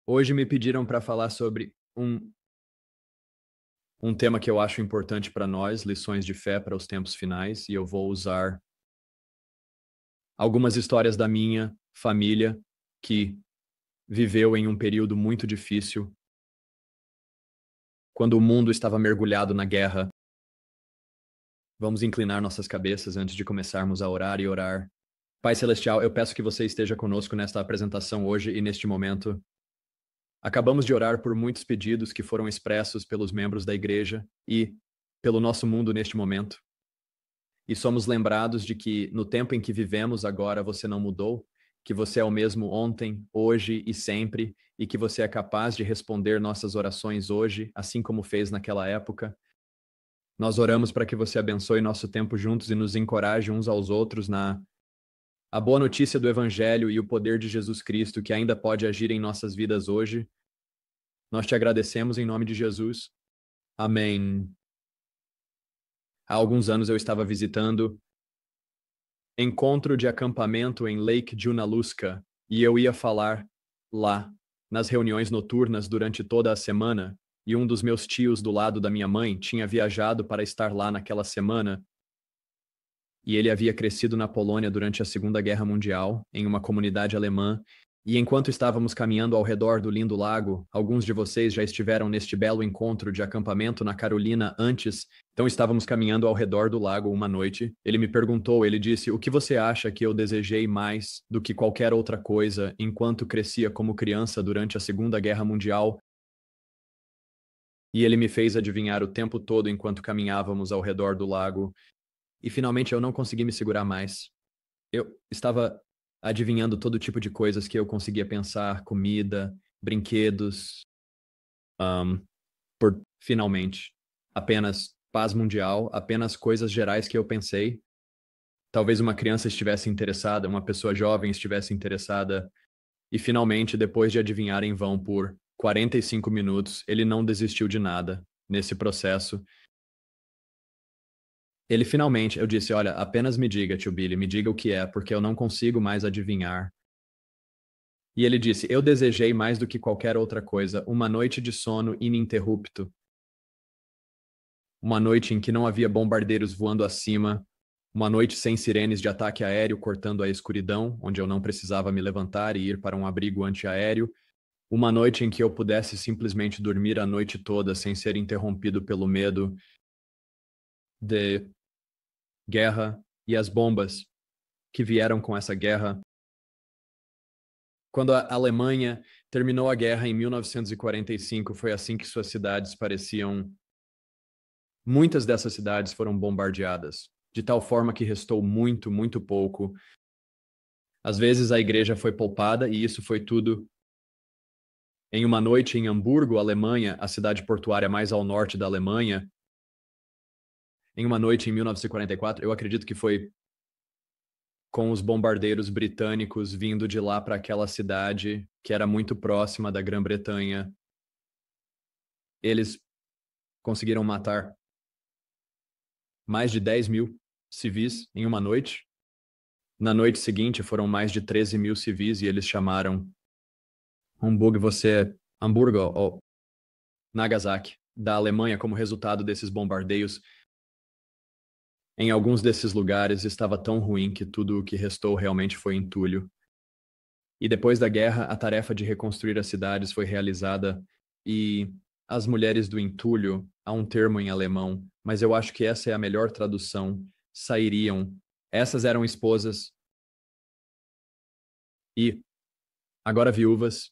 Hoje me pediram para falar sobre um tema que eu acho importante para nós, lições de fé para os tempos finais, e eu vou usar algumas histórias da minha família que viveu em um período muito difícil, quando o mundo estava mergulhado na guerra. Vamos inclinar nossas cabeças antes de começarmos a orar e orar. Pai Celestial, eu peço que você esteja conosco nesta apresentação hoje e neste momento. Acabamos de orar por muitos pedidos que foram expressos pelos membros da igreja e pelo nosso mundo neste momento. E somos lembrados de que no tempo em que vivemos agora você não mudou, que você é o mesmo ontem, hoje e sempre, e que você é capaz de responder nossas orações hoje, assim como fez naquela época. Nós oramos para que você abençoe nosso tempo juntos e nos encoraje uns aos outros na a boa notícia do Evangelho e o poder de Jesus Cristo que ainda pode agir em nossas vidas hoje. Nós te agradecemos em nome de Jesus. Amém. Há alguns anos eu estava visitando encontro de acampamento em Lake Junaluska e eu ia falar lá nas reuniões noturnas durante toda a semana, e um dos meus tios do lado da minha mãe tinha viajado para estar lá naquela semana, e ele havia crescido na Polônia durante a Segunda Guerra Mundial, em uma comunidade alemã. E enquanto estávamos caminhando ao redor do lindo lago, alguns de vocês já estiveram neste belo encontro de acampamento na Carolina antes, então estávamos caminhando ao redor do lago uma noite. Ele me perguntou, ele disse: "O que você acha que eu desejei mais do que qualquer outra coisa enquanto crescia como criança durante a Segunda Guerra Mundial?" E ele me fez adivinhar o tempo todo enquanto caminhávamos ao redor do lago. E finalmente eu não consegui me segurar mais. Eu estava adivinhando todo tipo de coisas que eu conseguia pensar, comida, brinquedos, por finalmente apenas paz mundial, apenas coisas gerais que eu pensei. Talvez uma criança estivesse interessada, uma pessoa jovem estivesse interessada, e finalmente, depois de adivinhar em vão por 45 minutos, ele não desistiu de nada nesse processo. Ele finalmente, eu disse: "Olha, apenas me diga, tio Billy, me diga o que é, porque eu não consigo mais adivinhar." E ele disse: "Eu desejei mais do que qualquer outra coisa uma noite de sono ininterrupto. Uma noite em que não havia bombardeiros voando acima. Uma noite sem sirenes de ataque aéreo cortando a escuridão, onde eu não precisava me levantar e ir para um abrigo antiaéreo. Uma noite em que eu pudesse simplesmente dormir a noite toda sem ser interrompido pelo medo de guerra e as bombas que vieram com essa guerra." Quando a Alemanha terminou a guerra em 1945, foi assim que suas cidades pareciam. Muitas dessas cidades foram bombardeadas, de tal forma que restou muito, muito pouco. Às vezes a igreja foi poupada, e isso foi tudo em uma noite em Hamburgo, Alemanha, a cidade portuária mais ao norte da Alemanha. Em uma noite em 1944, eu acredito que foi com os bombardeiros britânicos vindo de lá para aquela cidade que era muito próxima da Grã-Bretanha. Eles conseguiram matar mais de 10 mil civis em uma noite. Na noite seguinte foram mais de 13 mil civis e eles chamaram Hamburgo ou Nagasaki, da Alemanha, como resultado desses bombardeios. Em alguns desses lugares estava tão ruim que tudo o que restou realmente foi entulho. E depois da guerra, a tarefa de reconstruir as cidades foi realizada, e as mulheres do entulho, há um termo em alemão, mas eu acho que essa é a melhor tradução, sairiam. Essas eram esposas e agora viúvas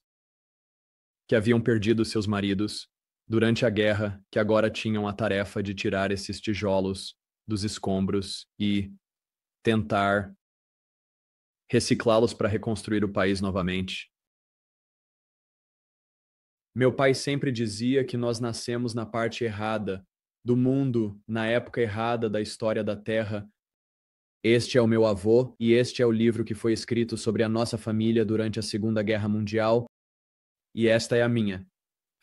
que haviam perdido seus maridos durante a guerra, que agora tinham a tarefa de tirar esses tijolos dos escombros e tentar reciclá-los para reconstruir o país novamente. Meu pai sempre dizia que nós nascemos na parte errada do mundo, na época errada da história da Terra. Este é o meu avô, e este é o livro que foi escrito sobre a nossa família durante a Segunda Guerra Mundial, e esta é a minha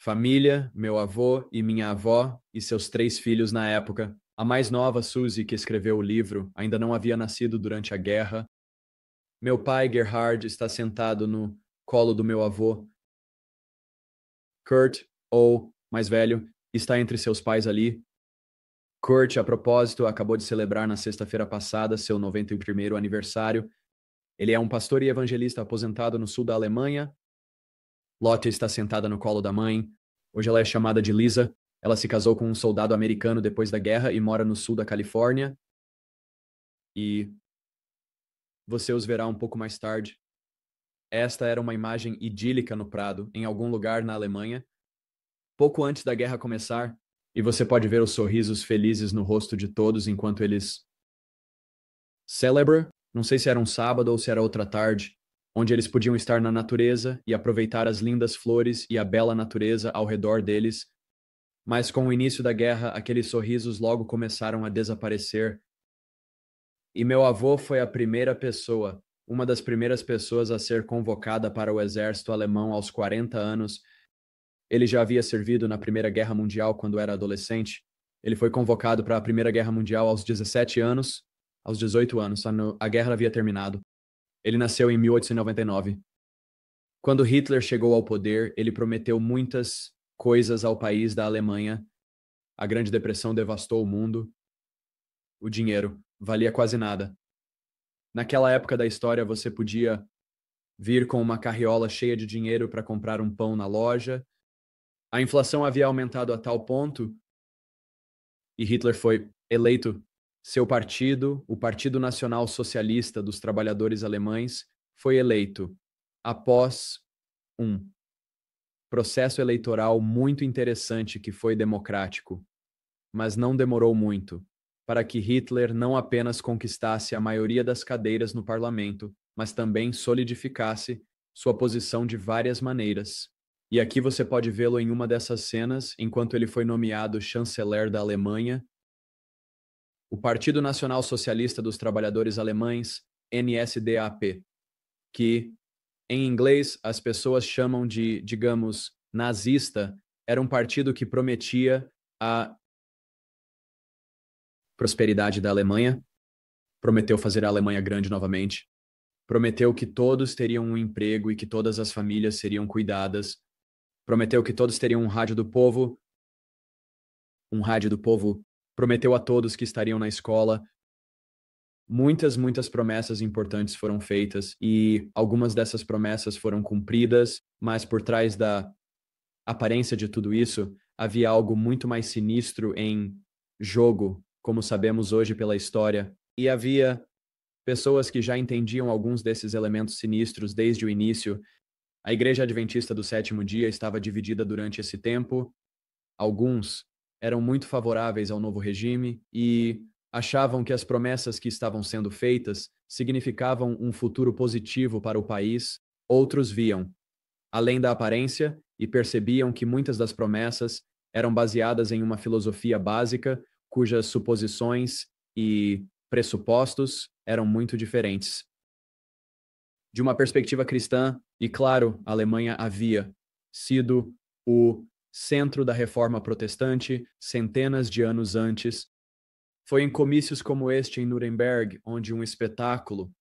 família, meu avô e minha avó e seus 3 filhos na época. A mais nova, Suzy, que escreveu o livro, ainda não havia nascido durante a guerra. Meu pai, Gerhard, está sentado no colo do meu avô, Kurt, ou mais velho, está entre seus pais ali. Kurt, a propósito, acabou de celebrar na sexta-feira passada seu 91º aniversário. Ele é um pastor e evangelista aposentado no sul da Alemanha. Lotte está sentada no colo da mãe. Hoje ela é chamada de Lisa. Ela se casou com um soldado americano depois da guerra e mora no sul da Califórnia. E você os verá um pouco mais tarde. Esta era uma imagem idílica no Prado, em algum lugar na Alemanha, pouco antes da guerra começar, e você pode ver os sorrisos felizes no rosto de todos enquanto eles celebram. Não sei se era um sábado ou se era outra tarde, onde eles podiam estar na natureza e aproveitar as lindas flores e a bela natureza ao redor deles. Mas com o início da guerra, aqueles sorrisos logo começaram a desaparecer. E meu avô foi a primeira pessoa, uma das primeiras pessoas a ser convocada para o exército alemão aos 40 anos. Ele já havia servido na Primeira Guerra Mundial quando era adolescente. Ele foi convocado para a Primeira Guerra Mundial aos 17 anos, aos 18 anos, a guerra havia terminado. Ele nasceu em 1899. Quando Hitler chegou ao poder, ele prometeu muitas coisas ao país da Alemanha. A Grande Depressão devastou o mundo. O dinheiro valia quase nada. Naquela época da história, você podia vir com uma carriola cheia de dinheiro para comprar um pão na loja. A inflação havia aumentado a tal ponto e Hitler foi eleito. Seu partido, o Partido Nacional Socialista dos Trabalhadores Alemães, foi eleito após um processo eleitoral muito interessante que foi democrático, mas não demorou muito para que Hitler não apenas conquistasse a maioria das cadeiras no parlamento, mas também solidificasse sua posição de várias maneiras. E aqui você pode vê-lo em uma dessas cenas, enquanto ele foi nomeado chanceler da Alemanha. O Partido Nacional Socialista dos Trabalhadores Alemães, NSDAP, que em inglês as pessoas chamam de, digamos, nazista, era um partido que prometia a prosperidade da Alemanha, prometeu fazer a Alemanha grande novamente, prometeu que todos teriam um emprego e que todas as famílias seriam cuidadas, prometeu que todos teriam um rádio do povo, prometeu a todos que estariam na escola. Muitas promessas importantes foram feitas e algumas dessas promessas foram cumpridas, mas por trás da aparência de tudo isso, havia algo muito mais sinistro em jogo, como sabemos hoje pela história, e havia pessoas que já entendiam alguns desses elementos sinistros desde o início. A Igreja Adventista do Sétimo Dia estava dividida durante esse tempo. Alguns eram muito favoráveis ao novo regime e achavam que as promessas que estavam sendo feitas significavam um futuro positivo para o país. Outros viam além da aparência e percebiam que muitas das promessas eram baseadas em uma filosofia básica, cujas suposições e pressupostos eram muito diferentes. De uma perspectiva cristã, e claro, a Alemanha havia sido o centro da reforma protestante centenas de anos antes. Foi em comícios como este em Nuremberg, onde um espetáculo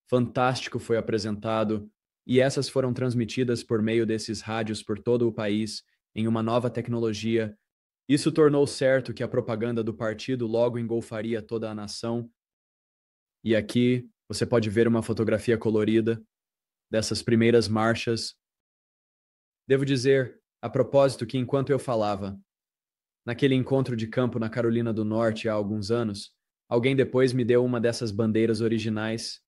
fantástico foi apresentado, e essas foram transmitidas por meio desses rádios por todo o país, em uma nova tecnologia. Isso tornou certo que a propaganda do partido logo engolfaria toda a nação. E aqui você pode ver uma fotografia colorida dessas primeiras marchas. Devo dizer, a propósito, que enquanto eu falava, naquele encontro de campo na Carolina do Norte há alguns anos, alguém depois me deu uma dessas bandeiras originais.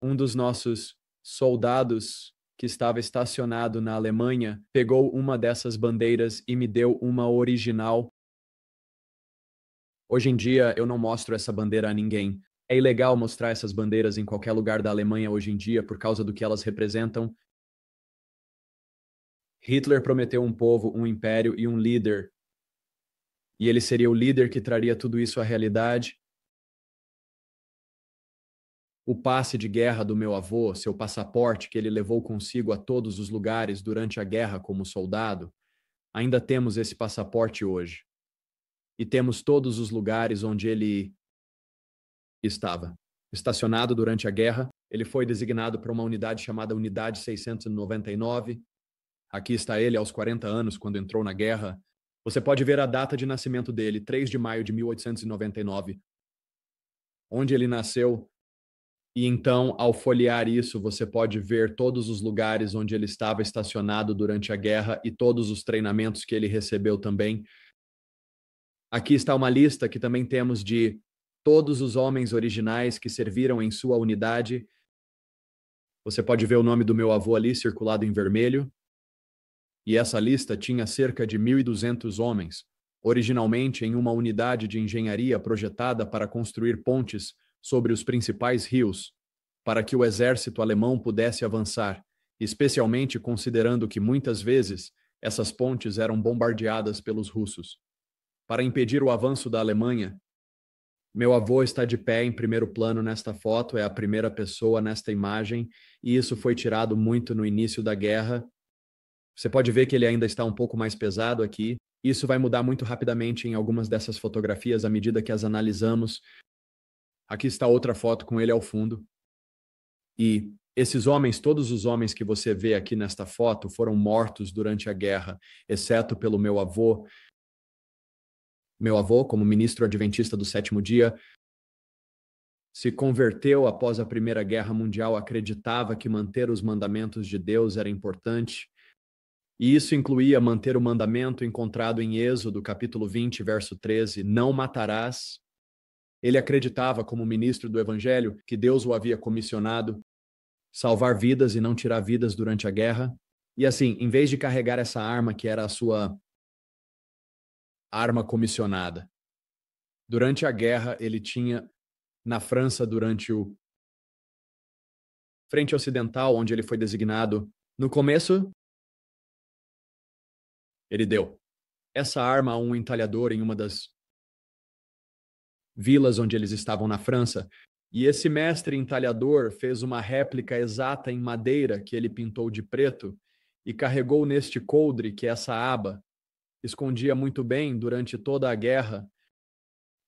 Um dos nossos soldados que estava estacionado na Alemanha pegou uma dessas bandeiras e me deu uma original. Hoje em dia, eu não mostro essa bandeira a ninguém. É ilegal mostrar essas bandeiras em qualquer lugar da Alemanha hoje em dia por causa do que elas representam. Hitler prometeu um povo, um império e um líder. E ele seria o líder que traria tudo isso à realidade. O passe de guerra do meu avô, seu passaporte que ele levou consigo a todos os lugares durante a guerra como soldado, ainda temos esse passaporte hoje. E temos todos os lugares onde ele estava. Estacionado durante a guerra, ele foi designado para uma unidade chamada Unidade 699. Aqui está ele aos 40 anos, quando entrou na guerra. Você pode ver a data de nascimento dele, 3 de maio de 1899, onde ele nasceu. E então, ao folhear isso, você pode ver todos os lugares onde ele estava estacionado durante a guerra e todos os treinamentos que ele recebeu também. Aqui está uma lista que também temos de todos os homens originais que serviram em sua unidade. Você pode ver o nome do meu avô ali circulado em vermelho. E essa lista tinha cerca de 1.200 homens, originalmente em uma unidade de engenharia projetada para construir pontes sobre os principais rios, para que o exército alemão pudesse avançar, especialmente considerando que muitas vezes essas pontes eram bombardeadas pelos russos. Para impedir o avanço da Alemanha, meu avô está de pé em primeiro plano nesta foto, é a primeira pessoa nesta imagem, e isso foi tirado muito no início da guerra. Você pode ver que ele ainda está um pouco mais pesado aqui. Isso vai mudar muito rapidamente em algumas dessas fotografias à medida que as analisamos. Aqui está outra foto com ele ao fundo. E esses homens, todos os homens que você vê aqui nesta foto, foram mortos durante a guerra, exceto pelo meu avô. Meu avô, como ministro adventista do sétimo dia, se converteu após a Primeira Guerra Mundial, acreditava que manter os mandamentos de Deus era importante. E isso incluía manter o mandamento encontrado em Êxodo, capítulo 20, verso 13, não matarás. Ele acreditava, como ministro do Evangelho, que Deus o havia comissionado salvar vidas e não tirar vidas durante a guerra. E assim, em vez de carregar essa arma, que era a sua arma comissionada, durante a guerra ele tinha, na França, durante o Frente Ocidental, onde ele foi designado, no começo, ele deu essa arma a um entalhador em uma das vilas onde eles estavam na França, e esse mestre entalhador fez uma réplica exata em madeira que ele pintou de preto e carregou neste coldre que essa aba escondia muito bem durante toda a guerra.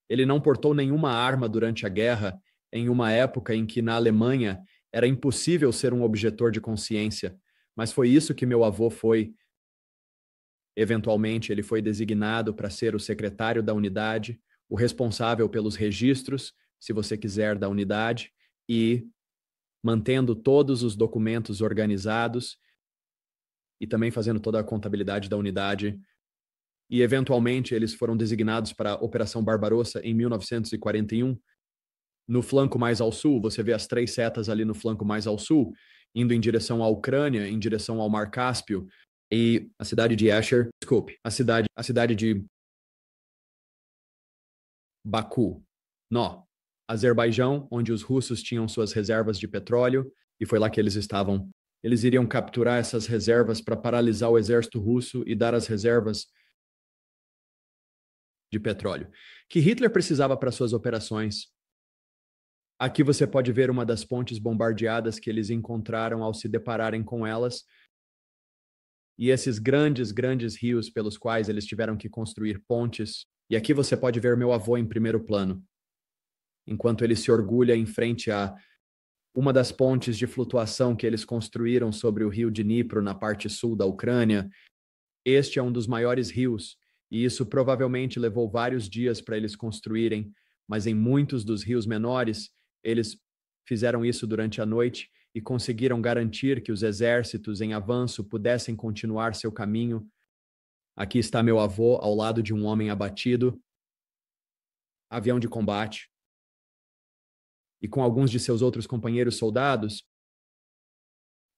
Ele não portou nenhuma arma durante a guerra, em uma época em que na Alemanha era impossível ser um objetor de consciência, mas foi isso que meu avô foi. Eventualmente, ele foi designado para ser o secretário da unidade, o responsável pelos registros, se você quiser, da unidade, e mantendo todos os documentos organizados e também fazendo toda a contabilidade da unidade. E, eventualmente, eles foram designados para a Operação Barbarossa em 1941. No flanco mais ao sul, você vê as 3 setas ali no flanco mais ao sul, indo em direção à Ucrânia, em direção ao Mar Cáspio, e a cidade de Asher, desculpe, a cidade de Baku, no Azerbaijão, onde os russos tinham suas reservas de petróleo, e foi lá que eles estavam. Eles iriam capturar essas reservas para paralisar o exército russo e dar as reservas de petróleo que Hitler precisava para suas operações. Aqui você pode ver uma das pontes bombardeadas que eles encontraram ao se depararem com elas, e esses grandes, grandes rios pelos quais eles tiveram que construir pontes. E aqui você pode ver meu avô em primeiro plano, enquanto ele se orgulha em frente a uma das pontes de flutuação que eles construíram sobre o rio Dnipro, na parte sul da Ucrânia. Este é um dos maiores rios, e isso provavelmente levou vários dias para eles construírem, mas em muitos dos rios menores, eles fizeram isso durante a noite e conseguiram garantir que os exércitos em avanço pudessem continuar seu caminho. Aqui está meu avô ao lado de um homem abatido, avião de combate, e com alguns de seus outros companheiros soldados.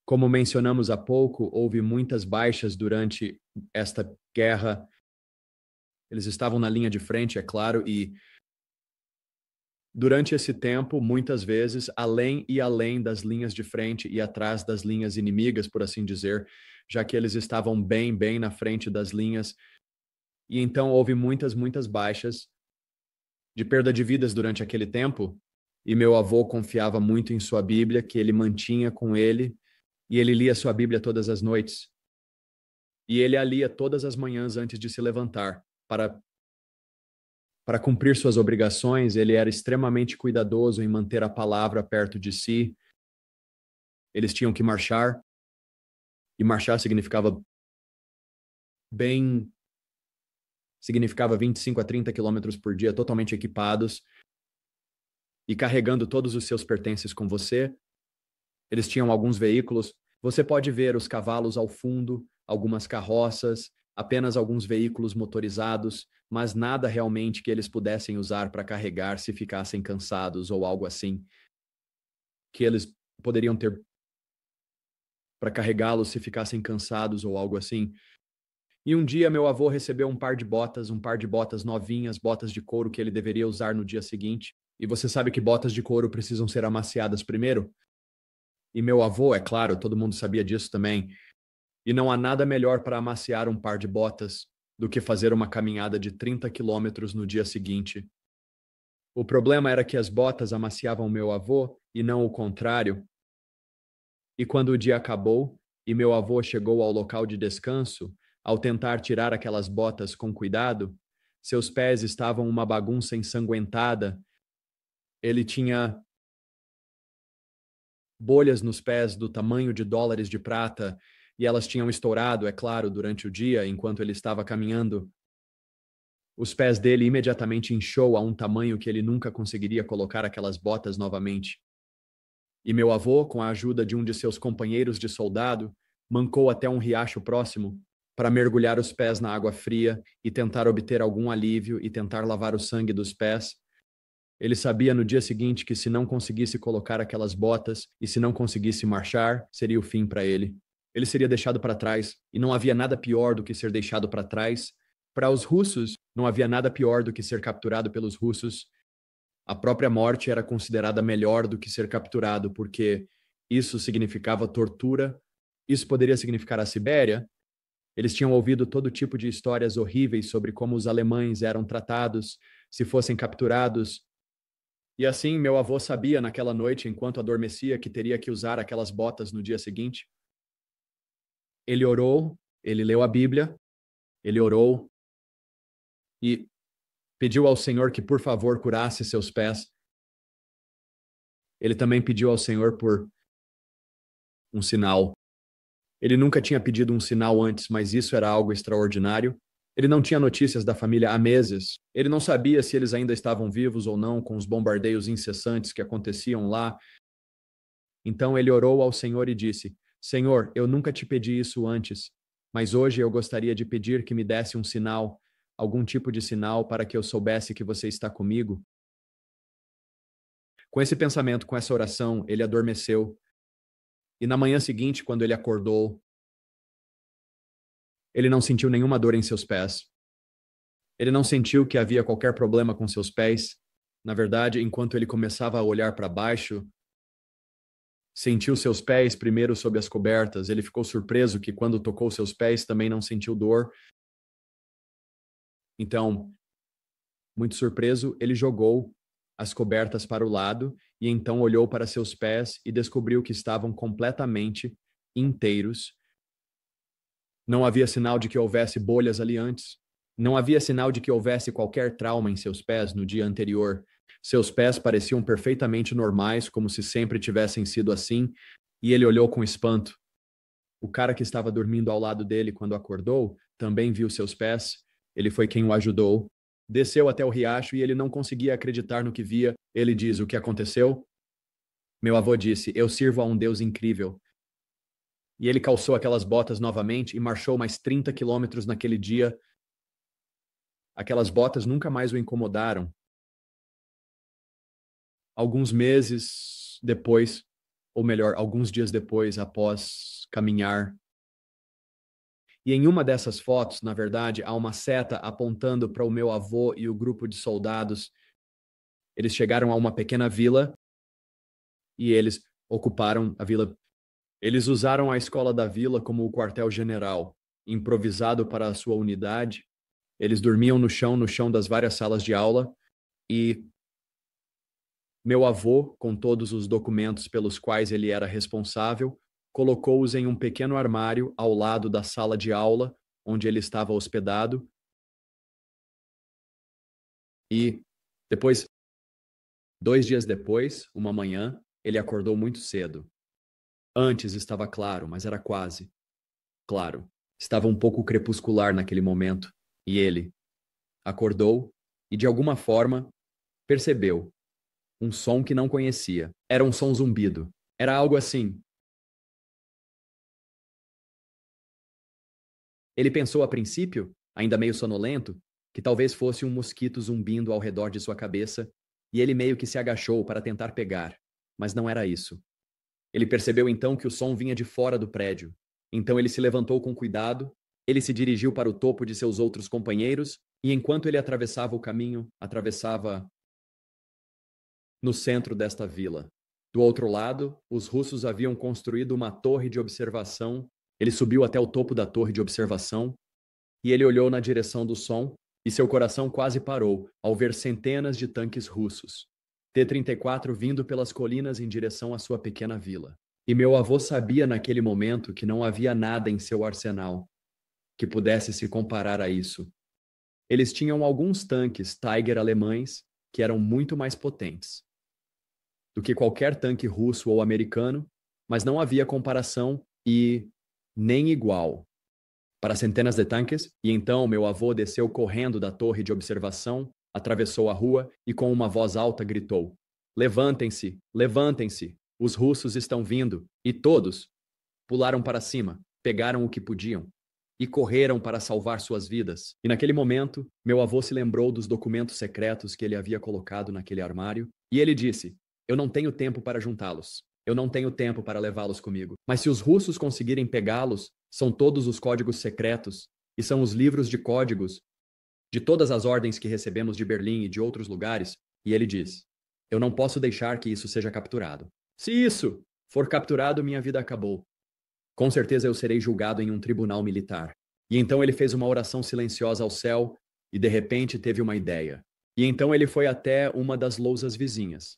Como mencionamos há pouco, houve muitas baixas durante esta guerra. Eles estavam na linha de frente, é claro, e durante esse tempo, muitas vezes, além e além das linhas de frente e atrás das linhas inimigas, por assim dizer, já que eles estavam bem, bem na frente das linhas. E então houve muitas, muitas baixas de perda de vidas durante aquele tempo. E meu avô confiava muito em sua Bíblia, que ele mantinha com ele, e ele lia sua Bíblia todas as noites. E ele a lia todas as manhãs antes de se levantar, para cumprir suas obrigações. Ele era extremamente cuidadoso em manter a palavra perto de si. Eles tinham que marchar, e marchar significava bem, significava 25 a 30 quilômetros por dia, totalmente equipados e carregando todos os seus pertences com você. Eles tinham alguns veículos. Você pode ver os cavalos ao fundo, algumas carroças, apenas alguns veículos motorizados, mas nada realmente que eles pudessem usar para carregar se ficassem cansados ou algo assim, que eles poderiam ter para carregá-los se ficassem cansados ou algo assim. E um dia meu avô recebeu um par de botas novinhas, botas de couro que ele deveria usar no dia seguinte. E você sabe que botas de couro precisam ser amaciadas primeiro? E meu avô, é claro, todo mundo sabia disso também. E não há nada melhor para amaciar um par de botas do que fazer uma caminhada de 30 quilômetros no dia seguinte. O problema era que as botas amaciavam meu avô e não o contrário. E quando o dia acabou e meu avô chegou ao local de descanso, ao tentar tirar aquelas botas com cuidado, seus pés estavam uma bagunça ensanguentada. Ele tinha bolhas nos pés do tamanho de dólares de prata e elas tinham estourado, é claro, durante o dia, enquanto ele estava caminhando. Os pés dele imediatamente inchou a um tamanho que ele nunca conseguiria colocar aquelas botas novamente. E meu avô, com a ajuda de um de seus companheiros de soldado, mancou até um riacho próximo para mergulhar os pés na água fria e tentar obter algum alívio e tentar lavar o sangue dos pés. Ele sabia no dia seguinte que se não conseguisse colocar aquelas botas e se não conseguisse marchar, seria o fim para ele. Ele seria deixado para trás, e não havia nada pior do que ser deixado para trás. Para os russos, não havia nada pior do que ser capturado pelos russos. A própria morte era considerada melhor do que ser capturado, porque isso significava tortura. Isso poderia significar a Sibéria. Eles tinham ouvido todo tipo de histórias horríveis sobre como os alemães eram tratados se fossem capturados. E assim, meu avô sabia naquela noite, enquanto adormecia, que teria que usar aquelas botas no dia seguinte. Ele orou, ele leu a Bíblia, ele orou e pediu ao Senhor que, por favor, curasse seus pés. Ele também pediu ao Senhor por um sinal. Ele nunca tinha pedido um sinal antes, mas isso era algo extraordinário. Ele não tinha notícias da família há meses. Ele não sabia se eles ainda estavam vivos ou não com os bombardeios incessantes que aconteciam lá. Então ele orou ao Senhor e disse: Senhor, eu nunca te pedi isso antes, mas hoje eu gostaria de pedir que me desse um sinal, algum tipo de sinal para que eu soubesse que você está comigo. Com esse pensamento, com essa oração, ele adormeceu. E na manhã seguinte, quando ele acordou, ele não sentiu nenhuma dor em seus pés. Ele não sentiu que havia qualquer problema com seus pés. Na verdade, enquanto ele começava a olhar para baixo, sentiu seus pés primeiro sob as cobertas. Ele ficou surpreso que quando tocou seus pés também não sentiu dor. Então, muito surpreso, ele jogou as cobertas para o lado e então olhou para seus pés e descobriu que estavam completamente inteiros. Não havia sinal de que houvesse bolhas ali antes. Não havia sinal de que houvesse qualquer trauma em seus pés no dia anterior. Seus pés pareciam perfeitamente normais, como se sempre tivessem sido assim, e ele olhou com espanto. O cara que estava dormindo ao lado dele quando acordou também viu seus pés. Ele foi quem o ajudou. Desceu até o riacho e ele não conseguia acreditar no que via. Ele diz: O que aconteceu? Meu avô disse: Eu sirvo a um Deus incrível. E ele calçou aquelas botas novamente e marchou mais 30 quilômetros naquele dia. Aquelas botas nunca mais o incomodaram. Alguns meses depois, ou melhor, alguns dias depois, após caminhar. E em uma dessas fotos, na verdade, há uma seta apontando para o meu avô e o grupo de soldados. Eles chegaram a uma pequena vila e eles ocuparam a vila. Eles usaram a escola da vila como o quartel-general, improvisado para a sua unidade. Eles dormiam no chão das várias salas de aula e meu avô, com todos os documentos pelos quais ele era responsável, colocou-os em um pequeno armário ao lado da sala de aula onde ele estava hospedado. E depois, 2 dias depois, uma manhã, ele acordou muito cedo. Antes estava claro, mas era quase claro. Estava um pouco crepuscular naquele momento, e ele acordou e, de alguma forma, percebeu um som que não conhecia. Era um som zumbido. Era algo assim. Ele pensou a princípio, ainda meio sonolento, que talvez fosse um mosquito zumbindo ao redor de sua cabeça, e ele meio que se agachou para tentar pegar, mas não era isso. Ele percebeu então que o som vinha de fora do prédio. Então ele se levantou com cuidado, ele se dirigiu para o topo de seus outros companheiros, e enquanto ele atravessava o caminho, atravessava no centro desta vila. Do outro lado, os russos haviam construído uma torre de observação. Ele subiu até o topo da torre de observação e ele olhou na direção do som e seu coração quase parou ao ver centenas de tanques russos. T-34 vindo pelas colinas em direção à sua pequena vila. E meu avô sabia naquele momento que não havia nada em seu arsenal que pudesse se comparar a isso. Eles tinham alguns tanques Tiger alemães que eram muito mais potentes do que qualquer tanque russo ou americano, mas não havia comparação e nem igual para centenas de tanques, e então meu avô desceu correndo da torre de observação, atravessou a rua e com uma voz alta gritou: "Levantem-se, levantem-se, os russos estão vindo!" E todos pularam para cima, pegaram o que podiam e correram para salvar suas vidas. E naquele momento, meu avô se lembrou dos documentos secretos que ele havia colocado naquele armário, e ele disse: "Eu não tenho tempo para juntá-los. Eu não tenho tempo para levá-los comigo. Mas se os russos conseguirem pegá-los, são todos os códigos secretos e são os livros de códigos de todas as ordens que recebemos de Berlim e de outros lugares." E ele diz: "Eu não posso deixar que isso seja capturado. Se isso for capturado, minha vida acabou. Com certeza eu serei julgado em um tribunal militar." E então ele fez uma oração silenciosa ao céu e de repente teve uma ideia. E então ele foi até uma das lousas vizinhas,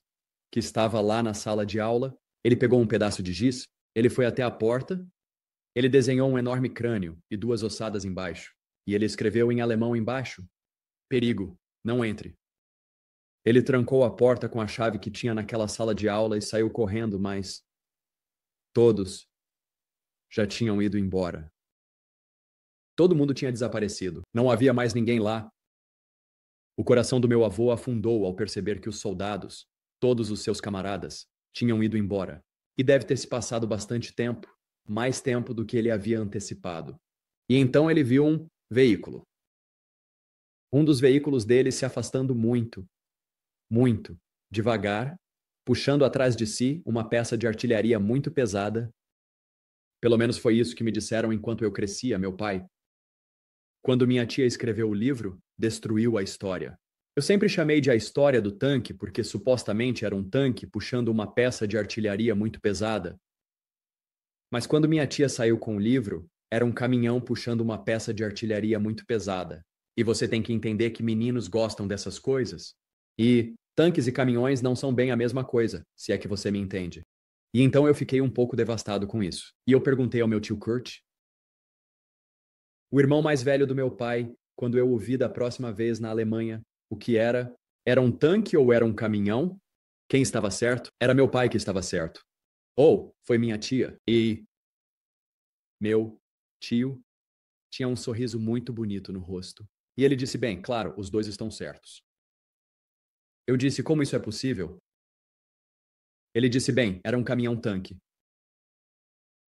que estava lá na sala de aula. Ele pegou um pedaço de giz, ele foi até a porta, ele desenhou um enorme crânio e duas ossadas embaixo. E ele escreveu em alemão embaixo: "Perigo, não entre." Ele trancou a porta com a chave que tinha naquela sala de aula e saiu correndo, mas todos já tinham ido embora. Todo mundo tinha desaparecido. Não havia mais ninguém lá. O coração do meu avô afundou ao perceber que os soldados, todos os seus camaradas, tinham ido embora. E deve ter se passado bastante tempo, mais tempo do que ele havia antecipado. E então ele viu um veículo. Um dos veículos dele se afastando muito, muito, devagar, puxando atrás de si uma peça de artilharia muito pesada. Pelo menos foi isso que me disseram enquanto eu crescia, meu pai. Quando minha tia escreveu o livro, destruiu a história. Eu sempre chamei de a história do tanque porque supostamente era um tanque puxando uma peça de artilharia muito pesada. Mas quando minha tia saiu com o livro, era um caminhão puxando uma peça de artilharia muito pesada. E você tem que entender que meninos gostam dessas coisas. E tanques e caminhões não são bem a mesma coisa, se é que você me entende. E então eu fiquei um pouco devastado com isso. E eu perguntei ao meu tio Kurt, o irmão mais velho do meu pai, quando eu o vi da próxima vez na Alemanha, o que era? Era um tanque ou era um caminhão? Quem estava certo? Era meu pai que estava certo. Ou foi minha tia. E meu tio tinha um sorriso muito bonito no rosto. E ele disse: "Bem, claro, os dois estão certos." Eu disse: "Como isso é possível?" Ele disse: "Bem, era um caminhão-tanque.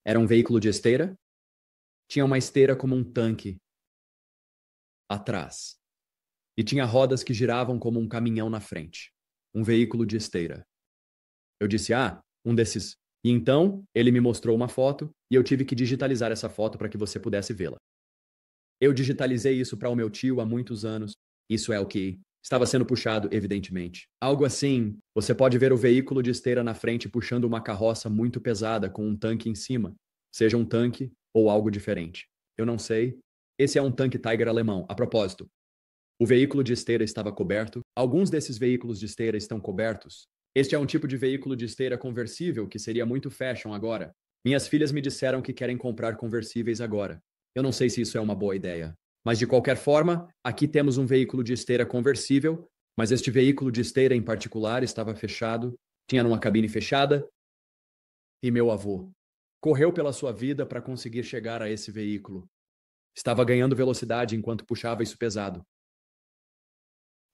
Era um veículo de esteira. Tinha uma esteira como um tanque atrás. E tinha rodas que giravam como um caminhão na frente. Um veículo de esteira." Eu disse: "Ah, um desses." E então, ele me mostrou uma foto e eu tive que digitalizar essa foto para que você pudesse vê-la. Eu digitalizei isso para o meu tio há muitos anos. Isso é o que estava sendo puxado, evidentemente. Algo assim, você pode ver o veículo de esteira na frente puxando uma carroça muito pesada com um tanque em cima. Seja um tanque ou algo diferente. Eu não sei. Esse é um tanque Tiger alemão. A propósito, o veículo de esteira estava coberto. Alguns desses veículos de esteira estão cobertos. Este é um tipo de veículo de esteira conversível que seria muito fashion agora. Minhas filhas me disseram que querem comprar conversíveis agora. Eu não sei se isso é uma boa ideia. Mas de qualquer forma, aqui temos um veículo de esteira conversível, mas este veículo de esteira em particular estava fechado, tinha uma cabine fechada, e meu avô correu pela sua vida para conseguir chegar a esse veículo. Estava ganhando velocidade enquanto puxava isso pesado.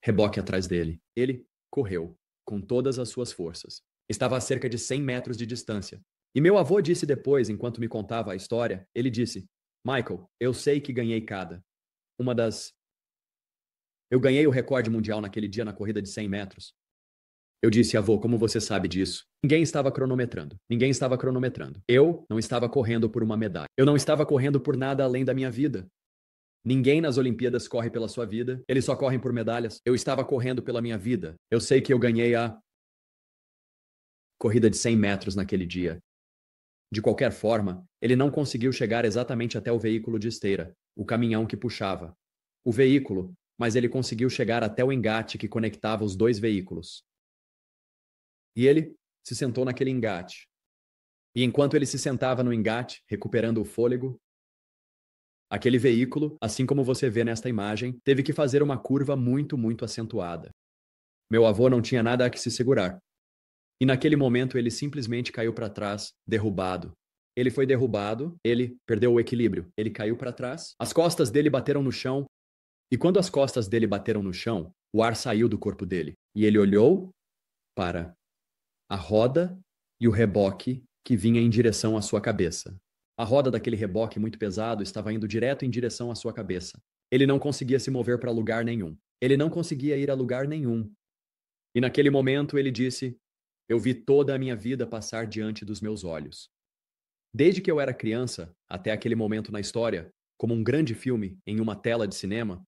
Reboque atrás dele. Ele correu, com todas as suas forças. Estava a cerca de 100 metros de distância. E meu avô disse depois, enquanto me contava a história, ele disse, Michael, eu sei que ganhei cada. Eu ganhei o recorde mundial naquele dia na corrida de 100 metros. Eu disse, avô, como você sabe disso? Ninguém estava cronometrando. Ninguém estava cronometrando. Eu não estava correndo por uma medalha. Eu não estava correndo por nada além da minha vida. Ninguém nas Olimpíadas corre pela sua vida. Eles só correm por medalhas. Eu estava correndo pela minha vida. Eu sei que eu ganhei a corrida de 100 metros naquele dia. De qualquer forma, ele não conseguiu chegar exatamente até o veículo de esteira, o caminhão que puxava. O veículo, mas ele conseguiu chegar até o engate que conectava os dois veículos. E ele se sentou naquele engate. E enquanto ele se sentava no engate, recuperando o fôlego, aquele veículo, assim como você vê nesta imagem, teve que fazer uma curva muito, muito acentuada. Meu avô não tinha nada a que se segurar. E naquele momento ele simplesmente caiu para trás, derrubado. Ele foi derrubado, ele perdeu o equilíbrio, ele caiu para trás, as costas dele bateram no chão, e quando as costas dele bateram no chão, o ar saiu do corpo dele. E ele olhou para a roda e o reboque que vinha em direção à sua cabeça. A roda daquele reboque muito pesado estava indo direto em direção à sua cabeça. Ele não conseguia se mover para lugar nenhum. Ele não conseguia ir a lugar nenhum. E naquele momento ele disse: eu vi toda a minha vida passar diante dos meus olhos. Desde que eu era criança, até aquele momento na história, como um grande filme em uma tela de cinema,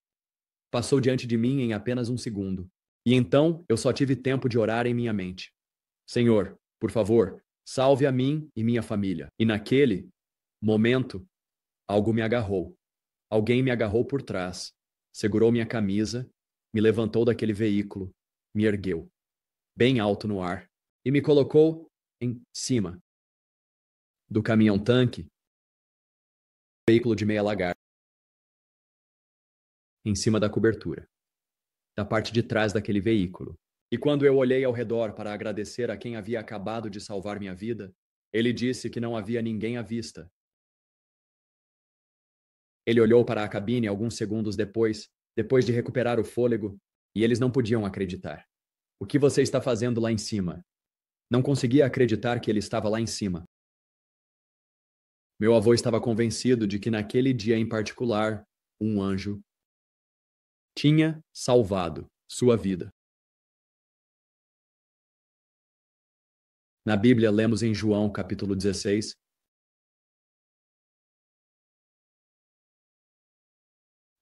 passou diante de mim em apenas um segundo. E então eu só tive tempo de orar em minha mente. Senhor, por favor, salve a mim e minha família. E naquele momento, algo me agarrou. Alguém me agarrou por trás, segurou minha camisa, me levantou daquele veículo, me ergueu, bem alto no ar, e me colocou em cima do caminhão-tanque, veículo de meia lagarta, em cima da cobertura, da parte de trás daquele veículo. E quando eu olhei ao redor para agradecer a quem havia acabado de salvar minha vida, ele disse que não havia ninguém à vista. Ele olhou para a cabine alguns segundos depois de recuperar o fôlego, e eles não podiam acreditar. O que você está fazendo lá em cima? Não conseguia acreditar que ele estava lá em cima. Meu avô estava convencido de que naquele dia em particular, um anjo tinha salvado sua vida. Na Bíblia, lemos em João, capítulo 16,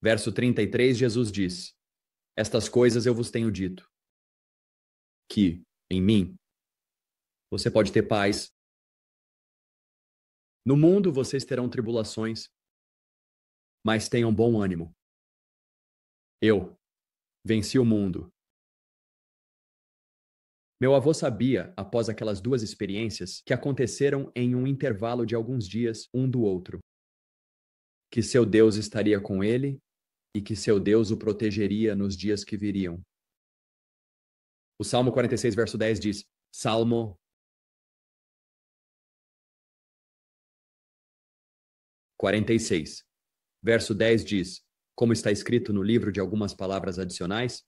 verso 33, Jesus diz: estas coisas eu vos tenho dito, que, em mim, você pode ter paz. No mundo vocês terão tribulações, mas tenham bom ânimo. Eu venci o mundo. Meu avô sabia, após aquelas duas experiências, que aconteceram em um intervalo de alguns dias um do outro, que seu Deus estaria com ele e que seu Deus o protegeria nos dias que viriam. O Salmo 46, verso 10 diz: Salmo 46, verso 10 diz, como está escrito no livro de algumas palavras adicionais,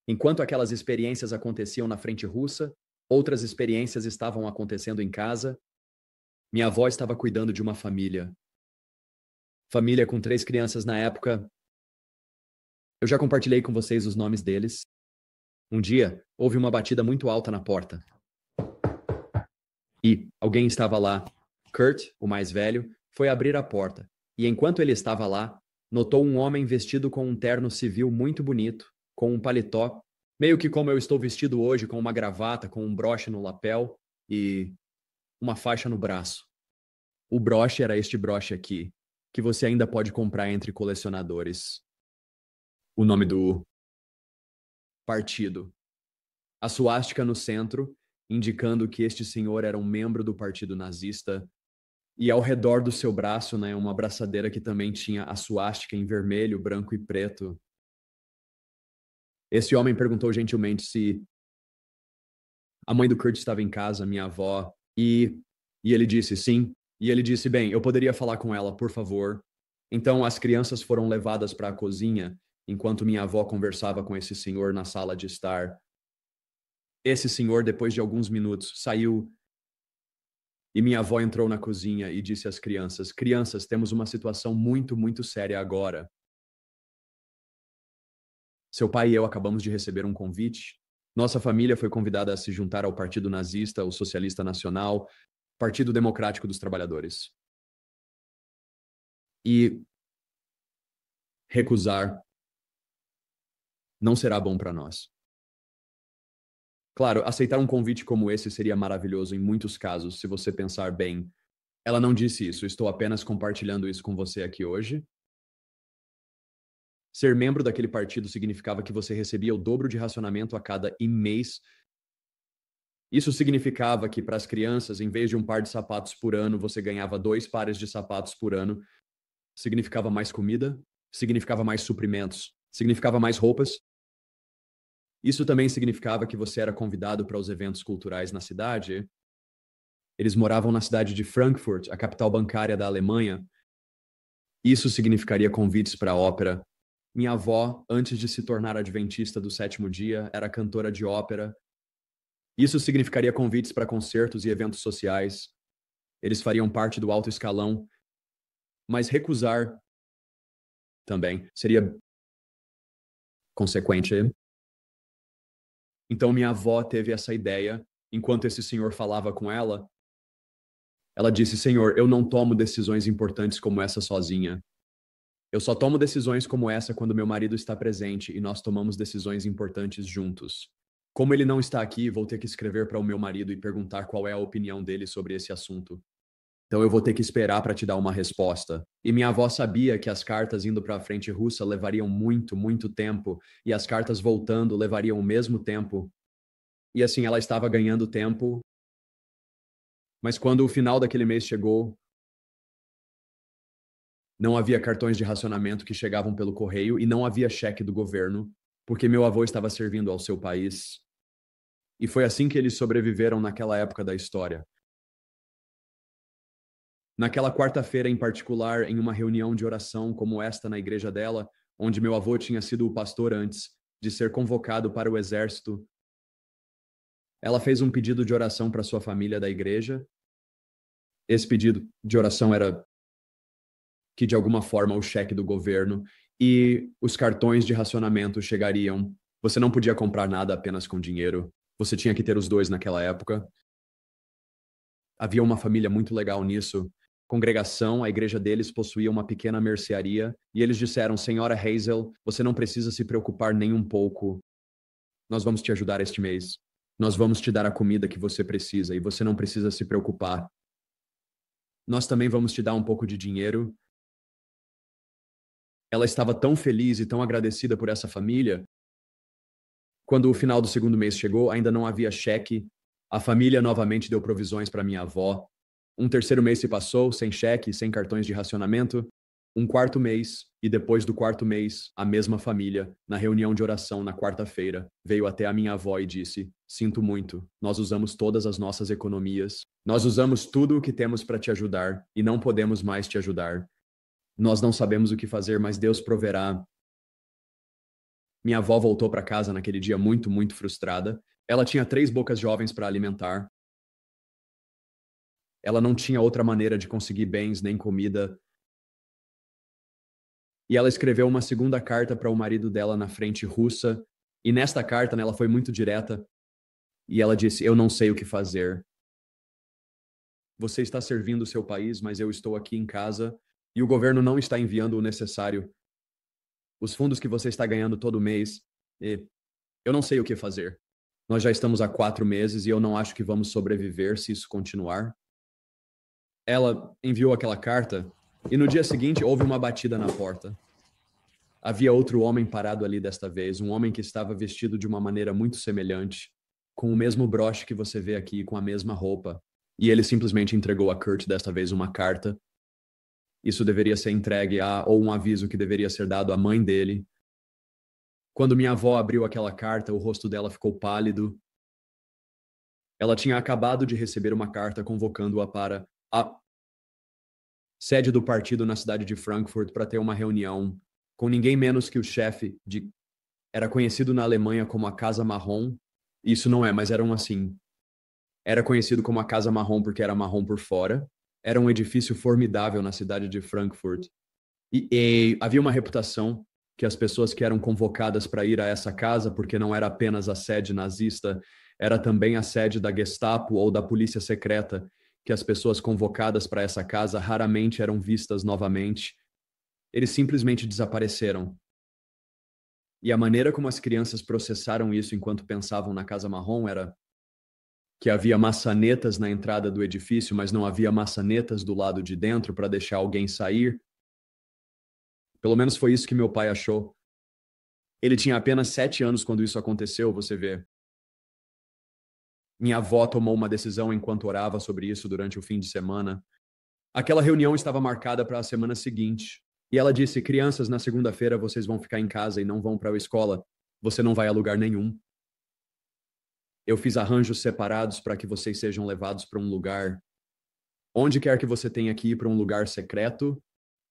enquanto aquelas experiências aconteciam na frente russa, outras experiências estavam acontecendo em casa. Minha avó estava cuidando de uma família. Família com 3 crianças na época. Eu já compartilhei com vocês os nomes deles. Um dia, houve uma batida muito alta na porta. E alguém estava lá. Kurt, o mais velho, foi abrir a porta. E enquanto ele estava lá, notou um homem vestido com um terno civil muito bonito, com um paletó, meio que como eu estou vestido hoje, com uma gravata, com um broche no lapel e uma faixa no braço. O broche era este broche aqui, que você ainda pode comprar entre colecionadores. O nome do partido. A suástica no centro, indicando que este senhor era um membro do partido nazista, e ao redor do seu braço, uma braçadeira que também tinha a suástica em vermelho, branco e preto. Esse homem perguntou gentilmente se a mãe do Kurt estava em casa, minha avó, e ele disse sim, E ele disse: bem, eu poderia falar com ela, por favor. Então as crianças foram levadas para a cozinha, enquanto minha avó conversava com esse senhor na sala de estar. Esse senhor, depois de alguns minutos, saiu e minha avó entrou na cozinha e disse às crianças: crianças, temos uma situação muito, muito séria agora. Seu pai e eu acabamos de receber um convite. Nossa família foi convidada a se juntar ao Partido Nazista, o Socialista Nacional, Partido Democrático dos Trabalhadores. E recusar não será bom para nós. Claro, aceitar um convite como esse seria maravilhoso em muitos casos, se você pensar bem. Ela não disse isso, estou apenas compartilhando isso com você aqui hoje. Ser membro daquele partido significava que você recebia o dobro de racionamento a cada mês. Isso significava que, para as crianças, em vez de um par de sapatos por ano, você ganhava 2 pares de sapatos por ano. Significava mais comida, significava mais suprimentos, significava mais roupas. Isso também significava que você era convidado para os eventos culturais na cidade. Eles moravam na cidade de Frankfurt, a capital bancária da Alemanha. Isso significaria convites para a ópera. Minha avó, antes de se tornar adventista do sétimo dia, era cantora de ópera. Isso significaria convites para concertos e eventos sociais. Eles fariam parte do alto escalão. Mas recusar também seria consequente. Então minha avó teve essa ideia. Enquanto esse senhor falava com ela, ela disse: Senhor, eu não tomo decisões importantes como essa sozinha. Eu só tomo decisões como essa quando meu marido está presente e nós tomamos decisões importantes juntos. Como ele não está aqui, vou ter que escrever para o meu marido e perguntar qual é a opinião dele sobre esse assunto. Então eu vou ter que esperar para te dar uma resposta. E minha avó sabia que as cartas indo para a frente russa levariam muito, muito tempo, e as cartas voltando levariam o mesmo tempo. E assim ela estava ganhando tempo. Mas quando o final daquele mês chegou, não havia cartões de racionamento que chegavam pelo correio e não havia cheque do governo, porque meu avô estava servindo ao seu país. E foi assim que eles sobreviveram naquela época da história. Naquela quarta-feira em particular, em uma reunião de oração como esta na igreja dela, onde meu avô tinha sido o pastor antes de ser convocado para o exército, ela fez um pedido de oração para sua família da igreja. Esse pedido de oração era que, de alguma forma, o cheque do governo e os cartões de racionamento chegariam. Você não podia comprar nada apenas com dinheiro. Você tinha que ter os dois naquela época. Havia uma família muito legal nisso. Congregação, a igreja deles possuía uma pequena mercearia, e eles disseram: Senhora Hazel, você não precisa se preocupar nem um pouco. Nós vamos te ajudar este mês. Nós vamos te dar a comida que você precisa, e você não precisa se preocupar. Nós também vamos te dar um pouco de dinheiro. Ela estava tão feliz e tão agradecida por essa família. Quando o final do segundo mês chegou, ainda não havia cheque. A família novamente deu provisões para minha avó. Um terceiro mês se passou, sem cheque, sem cartões de racionamento. Um quarto mês, e depois do quarto mês, a mesma família, na reunião de oração na quarta-feira, veio até a minha avó e disse: Sinto muito, nós usamos todas as nossas economias, nós usamos tudo o que temos para te ajudar e não podemos mais te ajudar. Nós não sabemos o que fazer, mas Deus proverá. Minha avó voltou para casa naquele dia muito, muito frustrada. Ela tinha 3 bocas jovens para alimentar. Ela não tinha outra maneira de conseguir bens nem comida. E ela escreveu uma segunda carta para o marido dela na frente russa. E nesta carta, né, ela foi muito direta. E ela disse: Eu não sei o que fazer. Você está servindo o seu país, mas eu estou aqui em casa e o governo não está enviando o necessário. Os fundos que você está ganhando todo mês, e eu não sei o que fazer. Nós já estamos há 4 meses e eu não acho que vamos sobreviver se isso continuar. Ela enviou aquela carta e no dia seguinte houve uma batida na porta. Havia outro homem parado ali desta vez, um homem que estava vestido de uma maneira muito semelhante, com o mesmo broche que você vê aqui, com a mesma roupa. E ele simplesmente entregou a Kurt desta vez uma carta. Isso deveria ser entregue ou um aviso que deveria ser dado à mãe dele. Quando minha avó abriu aquela carta, o rosto dela ficou pálido. Ela tinha acabado de receber uma carta convocando-a para sede do partido na cidade de Frankfurt, para ter uma reunião com ninguém menos que o chefe de... Era conhecido na Alemanha como a Casa Marrom. Isso não é, mas eram assim. Era conhecido como a Casa Marrom porque era marrom por fora. Era um edifício formidável na cidade de Frankfurt. E havia uma reputação que as pessoas que eram convocadas para ir a essa casa, porque não era apenas a sede nazista, era também a sede da Gestapo ou da polícia secreta, que as pessoas convocadas para essa casa raramente eram vistas novamente. Eles simplesmente desapareceram. E a maneira como as crianças processaram isso enquanto pensavam na Casa Marrom era que havia maçanetas na entrada do edifício, mas não havia maçanetas do lado de dentro para deixar alguém sair. Pelo menos foi isso que meu pai achou. Ele tinha apenas 7 anos quando isso aconteceu, você vê. Minha avó tomou uma decisão enquanto orava sobre isso durante o fim de semana. Aquela reunião estava marcada para a semana seguinte. E ela disse: crianças, na segunda-feira vocês vão ficar em casa e não vão para a escola. Você não vai a lugar nenhum. Eu fiz arranjos separados para que vocês sejam levados para um lugar. Onde quer que você tenha que ir para um lugar secreto,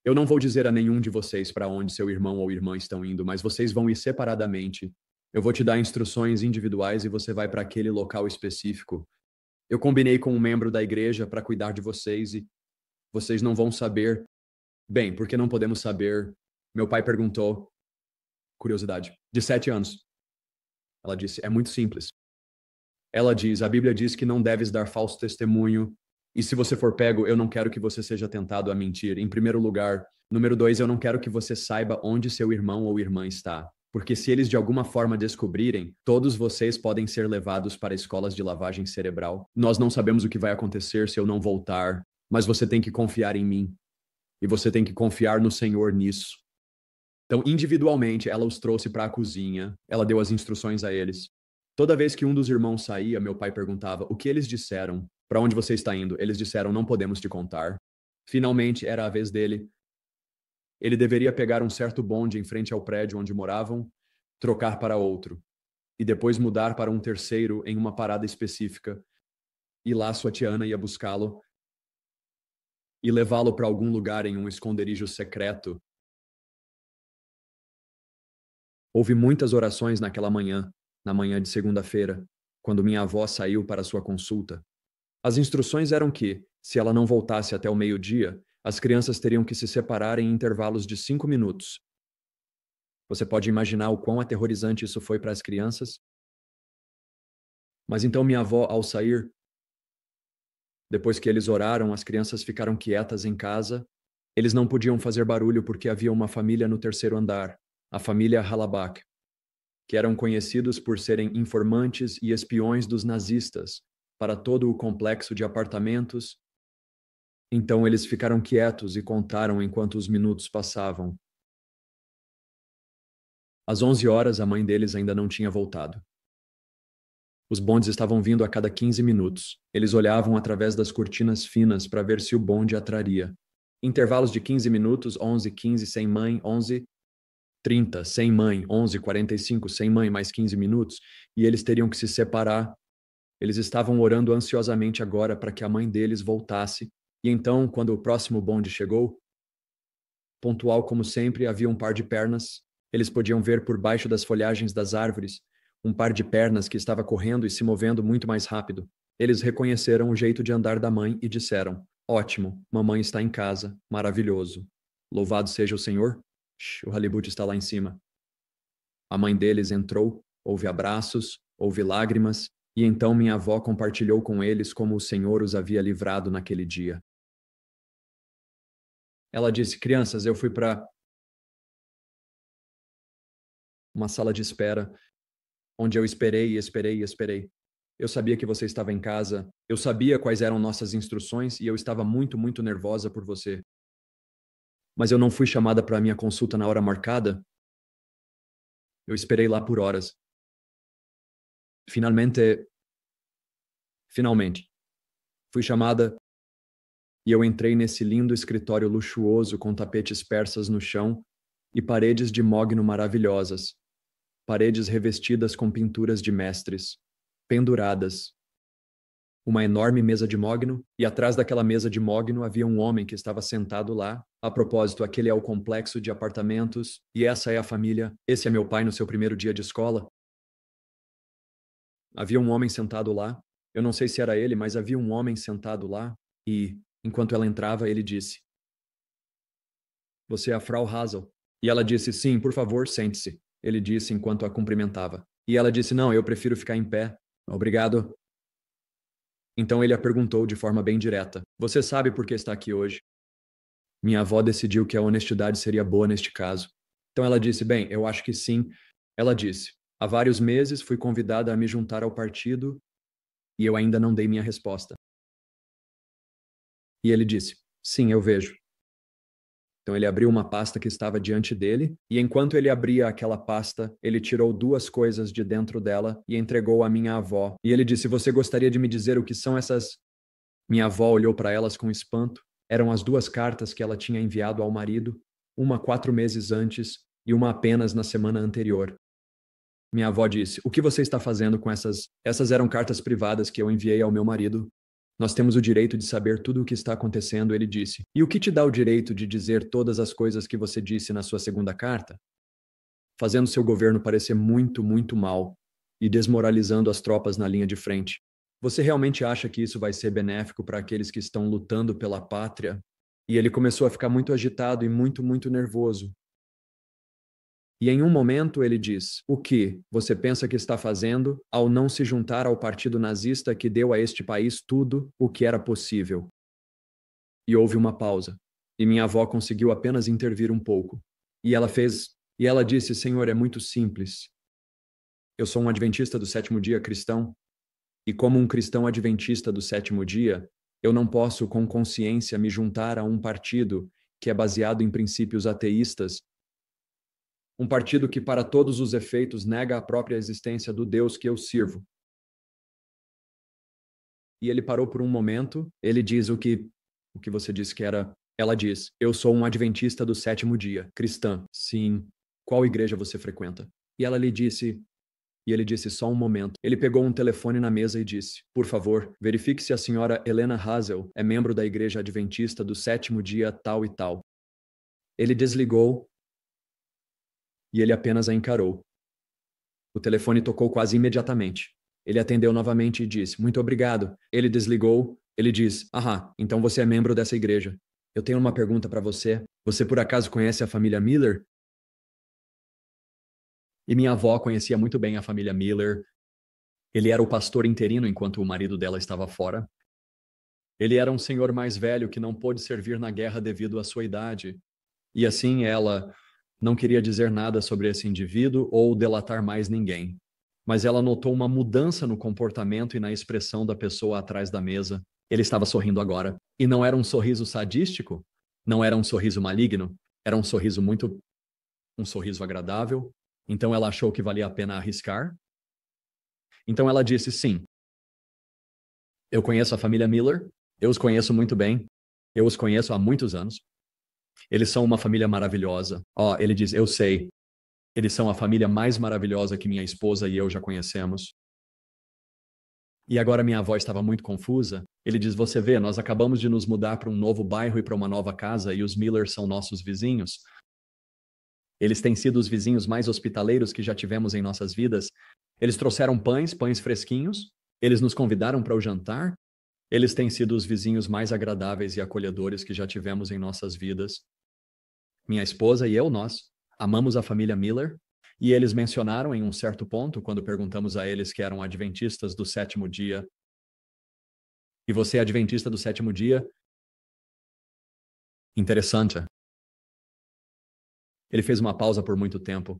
eu não vou dizer a nenhum de vocês para onde seu irmão ou irmã estão indo, mas vocês vão ir separadamente. Eu vou te dar instruções individuais e você vai para aquele local específico. Eu combinei com um membro da igreja para cuidar de vocês e vocês não vão saber. Bem, por que não podemos saber? Meu pai perguntou. Curiosidade. De 7 anos. Ela disse: é muito simples. Ela diz: a Bíblia diz que não deves dar falso testemunho. E se você for pego, eu não quero que você seja tentado a mentir. Em primeiro lugar. Número 2, eu não quero que você saiba onde seu irmão ou irmã está. Porque se eles de alguma forma descobrirem, todos vocês podem ser levados para escolas de lavagem cerebral. Nós não sabemos o que vai acontecer se eu não voltar, mas você tem que confiar em mim. E você tem que confiar no Senhor nisso. Então, individualmente, ela os trouxe para a cozinha, ela deu as instruções a eles. Toda vez que um dos irmãos saía, meu pai perguntava: o que eles disseram? Para onde você está indo? Eles disseram: não podemos te contar. Finalmente, era a vez dele. Ele deveria pegar um certo bonde em frente ao prédio onde moravam, trocar para outro, e depois mudar para um terceiro em uma parada específica. E lá sua Tiana ia buscá-lo e levá-lo para algum lugar em um esconderijo secreto. Houve muitas orações naquela manhã, na manhã de segunda-feira, quando minha avó saiu para sua consulta. As instruções eram que, se ela não voltasse até o meio-dia, as crianças teriam que se separar em intervalos de 5 minutos. Você pode imaginar o quão aterrorizante isso foi para as crianças? Mas então minha avó, ao sair, depois que eles oraram, as crianças ficaram quietas em casa. Eles não podiam fazer barulho porque havia uma família no terceiro andar, a família Halabach, que eram conhecidos por serem informantes e espiões dos nazistas para todo o complexo de apartamentos. Então eles ficaram quietos e contaram enquanto os minutos passavam. Às 11 horas, a mãe deles ainda não tinha voltado. Os bondes estavam vindo a cada 15 minutos. Eles olhavam através das cortinas finas para ver se o bonde atraria. Intervalos de 15 minutos, 11:15 sem mãe, 11:30 sem mãe, 11:45 sem mãe, mais 15 minutos, e eles teriam que se separar. Eles estavam orando ansiosamente agora para que a mãe deles voltasse. E então, quando o próximo bonde chegou, pontual como sempre, havia um par de pernas. Eles podiam ver por baixo das folhagens das árvores um par de pernas que estava correndo e se movendo muito mais rápido. Eles reconheceram o jeito de andar da mãe e disseram: ótimo, mamãe está em casa, maravilhoso. Louvado seja o Senhor. O Halibut está lá em cima. A mãe deles entrou, houve abraços, houve lágrimas, e então minha avó compartilhou com eles como o Senhor os havia livrado naquele dia. Ela disse: crianças, eu fui para uma sala de espera, onde eu esperei e esperei e esperei. Eu sabia que você estava em casa, eu sabia quais eram nossas instruções e eu estava muito, muito nervosa por você. Mas eu não fui chamada para a minha consulta na hora marcada. Eu esperei lá por horas. Finalmente, fui chamada e eu entrei nesse lindo escritório luxuoso com tapetes persas no chão e paredes de mogno maravilhosas. Paredes revestidas com pinturas de mestres, penduradas. uma enorme mesa de mogno, e atrás daquela mesa de mogno havia um homem que estava sentado lá. A propósito, aquele é o complexo de apartamentos, e essa é a família. Esse é meu pai no seu primeiro dia de escola. Havia um homem sentado lá. Eu não sei se era ele, mas havia um homem sentado lá, e, enquanto ela entrava, ele disse: "Você é a Frau Hazel?" E ela disse: "Sim, por favor, sente-se." Ele disse enquanto a cumprimentava. E ela disse: "Não, eu prefiro ficar em pé. Obrigado." Então ele a perguntou de forma bem direta: "Você sabe por que está aqui hoje?" Minha avó decidiu que a honestidade seria boa neste caso. Então ela disse: "Bem, eu acho que sim." Ela disse: "Há vários meses fui convidada a me juntar ao partido e eu ainda não dei minha resposta." E ele disse: "Sim, eu vejo." Então ele abriu uma pasta que estava diante dele, e enquanto ele abria aquela pasta, ele tirou duas coisas de dentro dela e entregou à minha avó. E ele disse: "Você gostaria de me dizer o que são essas?" Minha avó olhou para elas com espanto. Eram as duas cartas que ela tinha enviado ao marido, uma 4 meses antes e uma apenas na semana anterior. Minha avó disse: "O que você está fazendo com essas? Essas eram cartas privadas que eu enviei ao meu marido." "Nós temos o direito de saber tudo o que está acontecendo," ele disse. "E o que te dá o direito de dizer todas as coisas que você disse na sua segunda carta?" Fazendo seu governo parecer muito, muito mal e desmoralizando as tropas na linha de frente. "Você realmente acha que isso vai ser benéfico para aqueles que estão lutando pela pátria?" E ele começou a ficar muito agitado e muito, muito nervoso. E em um momento ele diz: "O que você pensa que está fazendo ao não se juntar ao partido nazista que deu a este país tudo o que era possível?" E houve uma pausa. E minha avó conseguiu apenas intervir um pouco. E ela disse: "Senhor, é muito simples. Eu sou um adventista do sétimo dia cristão, e como um cristão adventista do sétimo dia, eu não posso com consciência me juntar a um partido que é baseado em princípios ateístas, um partido que para todos os efeitos nega a própria existência do Deus que eu sirvo." E ele parou por um momento, ele diz: o que você disse que era?" Ela diz: "Eu sou um adventista do sétimo dia, cristã." "Sim. Qual igreja você frequenta?" E ela lhe disse, e ele disse: "Só um momento." Ele pegou um telefone na mesa e disse: "Por favor, verifique se a senhora Helena Hazel é membro da igreja adventista do sétimo dia tal e tal." Ele desligou e ele apenas a encarou. O telefone tocou quase imediatamente. Ele atendeu novamente e disse: "Muito obrigado." Ele desligou. Ele diz: "Ahá, então você é membro dessa igreja. Eu tenho uma pergunta para você. Você por acaso conhece a família Miller?" E minha avó conhecia muito bem a família Miller. Ele era o pastor interino enquanto o marido dela estava fora. Ele era um senhor mais velho que não pôde servir na guerra devido à sua idade. E assim ela não queria dizer nada sobre esse indivíduo ou delatar mais ninguém. Mas ela notou uma mudança no comportamento e na expressão da pessoa atrás da mesa. Ele estava sorrindo agora. E não era um sorriso sadístico, não era um sorriso maligno, era um sorriso um sorriso agradável. Então ela achou que valia a pena arriscar. Então ela disse: "Sim, eu conheço a família Miller, eu os conheço muito bem, eu os conheço há muitos anos. Eles são uma família maravilhosa." Ele diz: "Eu sei. Eles são a família mais maravilhosa que minha esposa e eu já conhecemos." E agora minha avó estava muito confusa. Ele diz: "Você vê, nós acabamos de nos mudar para um novo bairro e para uma nova casa e os Miller são nossos vizinhos. Eles têm sido os vizinhos mais hospitaleiros que já tivemos em nossas vidas. Eles trouxeram pães fresquinhos. Eles nos convidaram para o jantar. Eles têm sido os vizinhos mais agradáveis e acolhedores que já tivemos em nossas vidas. Minha esposa e eu, nós amamos a família Miller." E eles mencionaram em um certo ponto, quando perguntamos a eles que eram adventistas do sétimo dia: "E você é adventista do sétimo dia?" Interessante. Ele fez uma pausa por muito tempo.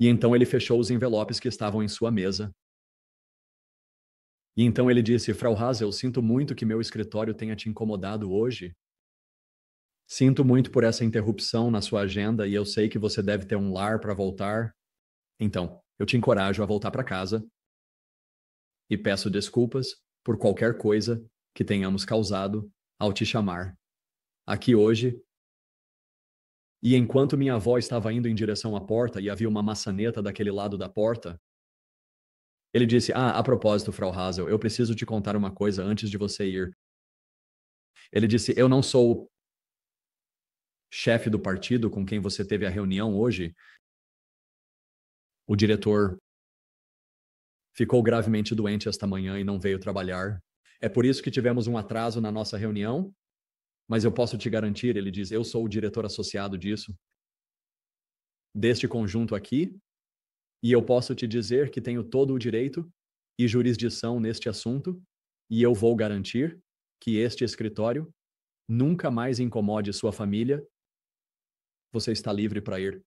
E então ele fechou os envelopes que estavam em sua mesa. E então ele disse: "Frau Hazel, sinto muito que meu escritório tenha te incomodado hoje. Sinto muito por essa interrupção na sua agenda e eu sei que você deve ter um lar para voltar. Então, eu te encorajo a voltar para casa e peço desculpas por qualquer coisa que tenhamos causado ao te chamar aqui hoje." E enquanto minha avó estava indo em direção à porta e havia uma maçaneta daquele lado da porta, Ele disse: a propósito, Frau Hazel, eu preciso te contar uma coisa antes de você ir. Ele disse: eu não sou o chefe do partido com quem você teve a reunião hoje. O diretor ficou gravemente doente esta manhã e não veio trabalhar. É por isso que tivemos um atraso na nossa reunião, mas eu posso te garantir, ele diz, eu sou o diretor associado disso, deste conjunto aqui, e eu posso te dizer que tenho todo o direito e jurisdição neste assunto, e eu vou garantir que este escritório nunca mais incomode sua família. Você está livre para ir.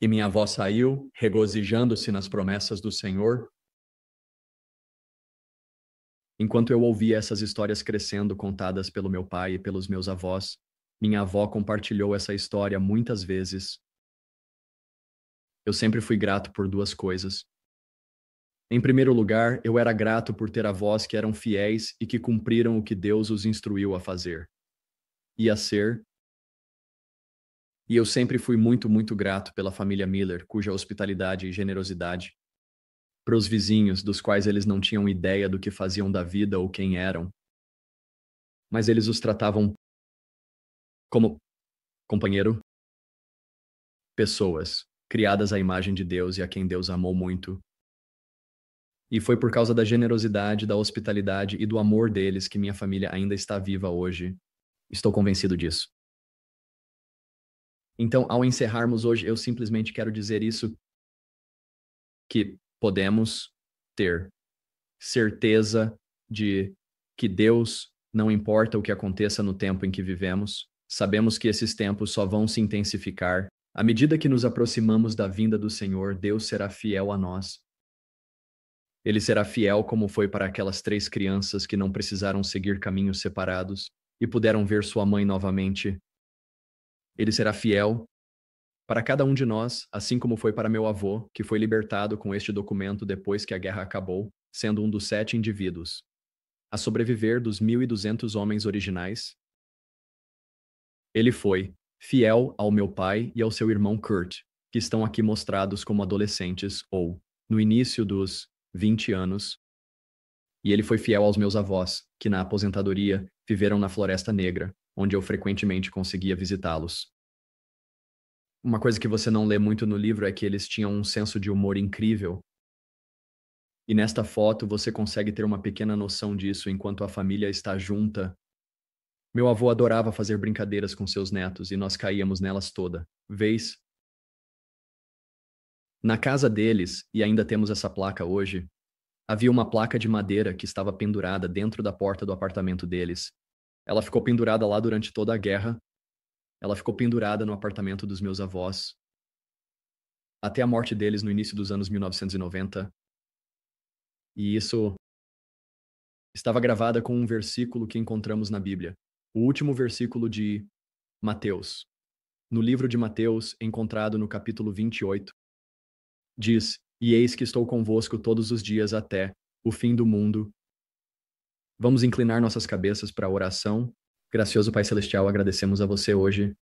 E minha avó saiu, regozijando-se nas promessas do Senhor. Enquanto eu ouvia essas histórias crescendo contadas pelo meu pai e pelos meus avós, minha avó compartilhou essa história muitas vezes. Eu sempre fui grato por duas coisas. Em primeiro lugar, eu era grato por ter avós que eram fiéis e que cumpriram o que Deus os instruiu a fazer e a ser. E eu sempre fui muito, muito grato pela família Miller, cuja hospitalidade e generosidade, para os vizinhos, dos quais eles não tinham ideia do que faziam da vida ou quem eram, mas eles os tratavam como companheiro, pessoas, criadas à imagem de Deus e a quem Deus amou muito. E foi por causa da generosidade, da hospitalidade e do amor deles que minha família ainda está viva hoje. Estou convencido disso. Então, ao encerrarmos hoje, eu simplesmente quero dizer isso, que podemos ter certeza de que Deus, não importa o que aconteça no tempo em que vivemos, sabemos que esses tempos só vão se intensificar. À medida que nos aproximamos da vinda do Senhor, Deus será fiel a nós. Ele será fiel como foi para aquelas 3 crianças que não precisaram seguir caminhos separados e puderam ver sua mãe novamente. Ele será fiel para cada um de nós, assim como foi para meu avô, que foi libertado com este documento depois que a guerra acabou, sendo um dos 7 indivíduos a sobreviver dos 1.200 homens originais. Ele foi fiel ao meu pai e ao seu irmão Kurt, que estão aqui mostrados como adolescentes ou no início dos 20 anos. E ele foi fiel aos meus avós, que na aposentadoria viveram na Floresta Negra, onde eu frequentemente conseguia visitá-los. Uma coisa que você não lê muito no livro é que eles tinham um senso de humor incrível. E nesta foto você consegue ter uma pequena noção disso enquanto a família está junta. Meu avô adorava fazer brincadeiras com seus netos e nós caíamos nelas toda vez. Na casa deles, e ainda temos essa placa hoje, havia uma placa de madeira que estava pendurada dentro da porta do apartamento deles. Ela ficou pendurada lá durante toda a guerra. Ela ficou pendurada no apartamento dos meus avós, até a morte deles no início dos anos 1990. E isso estava gravada com um versículo que encontramos na Bíblia. O último versículo de Mateus. No livro de Mateus, encontrado no capítulo 28, diz: E eis que estou convosco todos os dias até o fim do mundo. Vamos inclinar nossas cabeças para a oração. Gracioso Pai Celestial, agradecemos a você hoje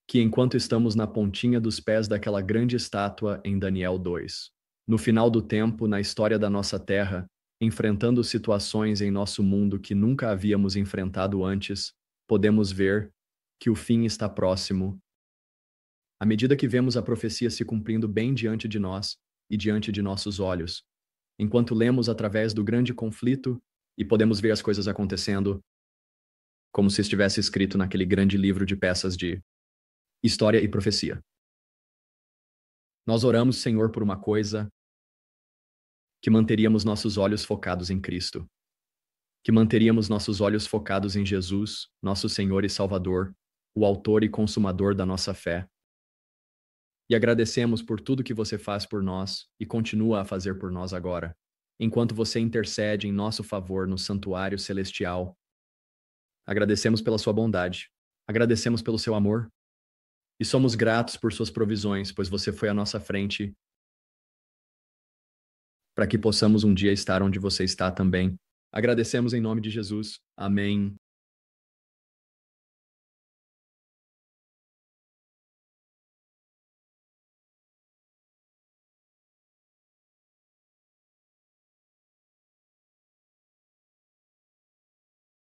que enquanto estamos na pontinha dos pés daquela grande estátua em Daniel 2, no final do tempo, na história da nossa terra, enfrentando situações em nosso mundo que nunca havíamos enfrentado antes, podemos ver que o fim está próximo. À medida que vemos a profecia se cumprindo bem diante de nós e diante de nossos olhos, enquanto lemos através do grande conflito e podemos ver as coisas acontecendo como se estivesse escrito naquele grande livro de peças de história e profecia. Nós oramos, Senhor, por uma coisa: que manteríamos nossos olhos focados em Cristo, que manteríamos nossos olhos focados em Jesus, nosso Senhor e Salvador, o autor e consumador da nossa fé. E agradecemos por tudo que você faz por nós e continua a fazer por nós agora, enquanto você intercede em nosso favor no santuário celestial. Agradecemos pela sua bondade, agradecemos pelo seu amor e somos gratos por suas provisões, pois você foi à nossa frente para que possamos um dia estar onde você está também. Agradecemos em nome de Jesus. Amém.